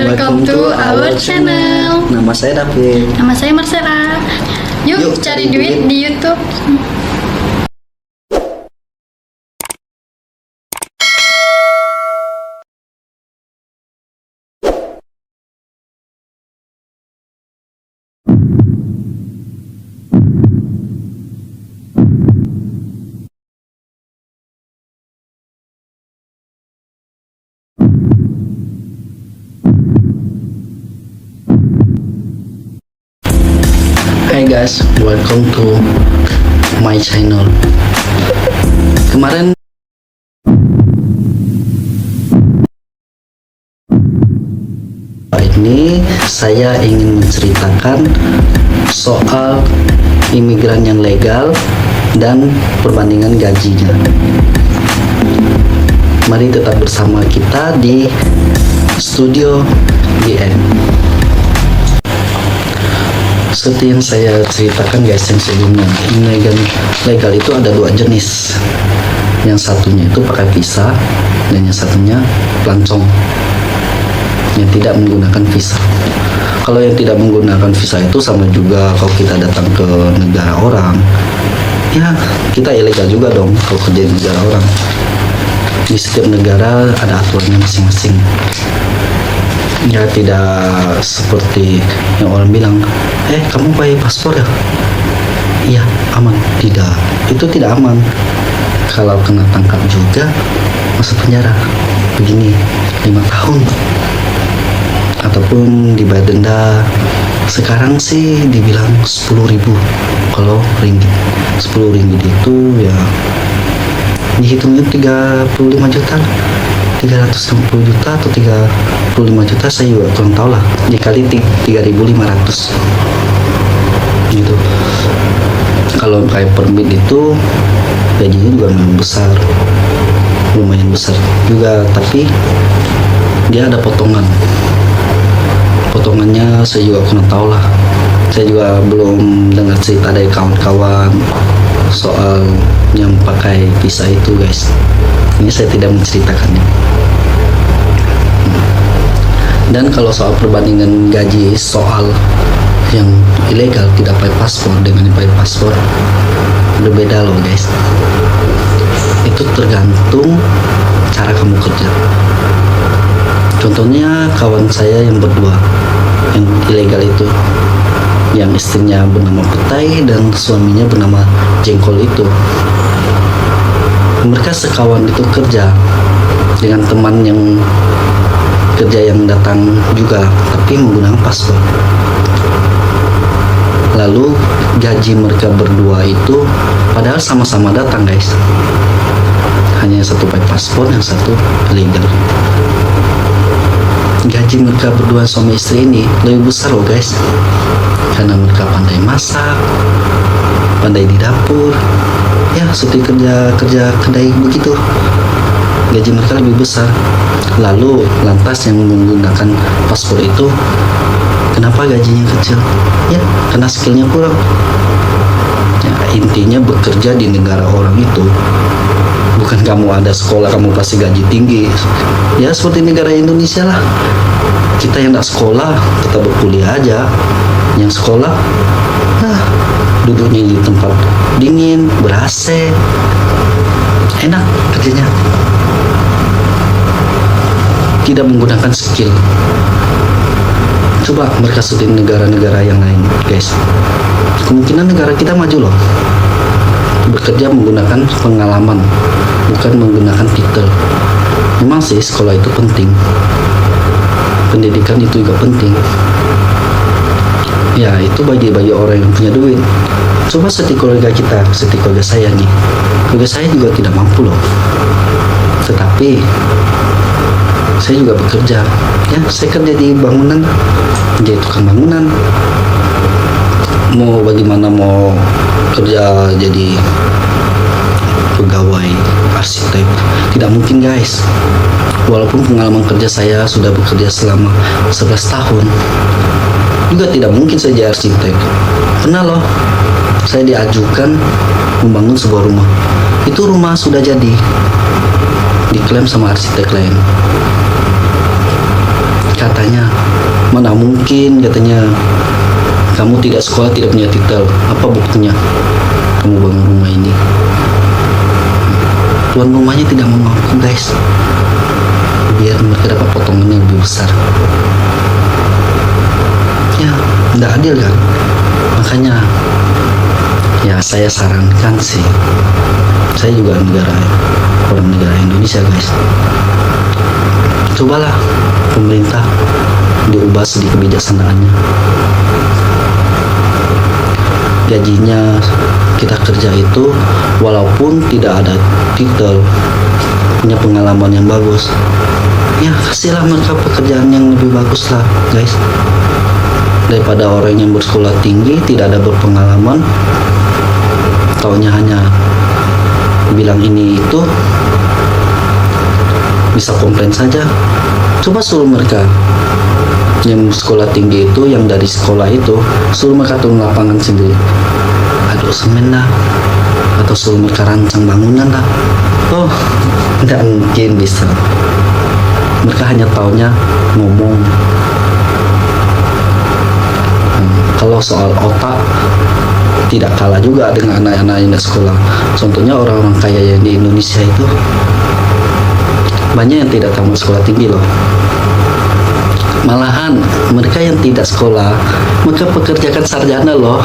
Welcome to our channel. Nama saya David. Nama saya Marcella. Yuk cari duit di YouTube. Hai guys, welcome to my channel. Kemarin ini saya ingin menceritakan soal imigran yang legal dan perbandingan gajinya. Mari tetap bersama kita di Studio BN. Seperti yang saya ceritakan guys yang sebelumnya, legal itu ada dua jenis. Yang satunya itu pakai visa dan yang satunya pelancong yang tidak menggunakan visa. Kalau yang tidak menggunakan visa itu sama juga kalau kita datang ke negara orang, ya kita ilegal juga dong kalau kerja di negara orang. Di setiap negara ada aturannya masing-masing. Ya tidak seperti yang orang bilang, kamu pakai paspor ya? Iya aman. Tidak, itu tidak aman. Kalau kena tangkap juga masuk penjara begini 5 tahun ataupun dibayar denda. Sekarang sih dibilang 10.000 kalau ringgit. 10 ringgit itu ya dihitungnya 35 juta, 360 juta atau 35 juta, saya juga kurang tahu lah, dikali 3.500 gitu. Kalau kayak permit itu gajinya juga memang besar, lumayan besar juga, tapi dia ada potongannya saya juga kurang tahu lah. Saya juga belum dengar cerita dari kawan-kawan soal yang pakai visa itu guys. Ini saya tidak menceritakannya. Dan kalau soal perbandingan gaji soal yang ilegal tidak pakai paspor dengan yang pakai paspor, berbeda loh guys. Itu tergantung cara kamu kerja. Contohnya kawan saya yang berdua yang ilegal itu, yang istrinya bernama Petai dan suaminya bernama Jengkol itu, mereka sekawan itu kerja dengan teman yang kerja yang datang juga tapi menggunakan paspor. Lalu gaji mereka berdua itu padahal sama-sama datang guys, hanya yang satu pakai paspor, yang satu ilegal. Gaji mereka berdua suami istri ini lebih besar loh guys, karena mereka pandai masak, pandai di dapur, ya seperti kerja kedai begitu. Gaji mereka lebih besar. Lalu lantas yang menggunakan paspor itu kenapa gajinya kecil? Ya karena skillnya kurang. Ya, intinya bekerja di negara orang itu bukan kamu ada sekolah kamu pasti gaji tinggi. Ya seperti negara Indonesia lah, kita yang tidak sekolah kita berkuliah aja. Yang sekolah duduknya di tempat dingin, ber-AC, enak kerjanya, tidak menggunakan skill. Coba mereka seperti negara-negara yang lain guys, kemungkinan negara kita maju loh. Bekerja menggunakan pengalaman, bukan menggunakan titel. Memang sih sekolah itu penting, pendidikan itu juga penting. Ya itu bagi orang yang punya duit. Coba seperti keluarga kita, seperti keluarga saya nih. Keluarga saya juga tidak mampu loh, tetapi saya juga bekerja. Ya saya kerja di bangunan, jadi tukang bangunan. Mau bagaimana mau kerja jadi pegawai arsitek, tidak mungkin guys. Walaupun pengalaman kerja saya sudah bekerja selama 11 tahun, juga tidak mungkin saya jadi arsitek. Pernah loh saya diajukan membangun sebuah rumah, itu rumah sudah jadi, diklaim sama arsitek lain. Katanya mungkin katanya kamu tidak sekolah, tidak punya titel. Apa buktinya kamu bangun rumah ini? Tuan rumahnya tidak mau ngaku guys, biar mereka dapat potongan yang lebih besar. Ya tidak adil kan. Makanya ya saya sarankan sih, saya juga orang negara Indonesia guys, cobalah pemerintah diubah sedikit kebijaksanaannya. Gajinya kita kerja itu walaupun tidak ada titel, punya pengalaman yang bagus, ya kasihlah mereka pekerjaan yang lebih bagus lah guys, daripada orang yang bersekolah tinggi tidak ada berpengalaman, taunya hanya bilang ini itu, bisa komplain saja. Coba suruh mereka yang sekolah tinggi itu, yang dari sekolah itu, suruh mereka turun lapangan sendiri, aduk semen lah, atau suruh mereka rancang bangunan lah. Oh, tidak mungkin bisa. Mereka hanya taunya ngomong. Kalau soal otak, tidak kalah juga dengan anak-anak yang di sekolah. Contohnya orang-orang kaya yang di Indonesia itu banyak yang tidak tamat sekolah tinggi loh. Malahan mereka yang tidak sekolah, mereka pekerjakan sarjana loh.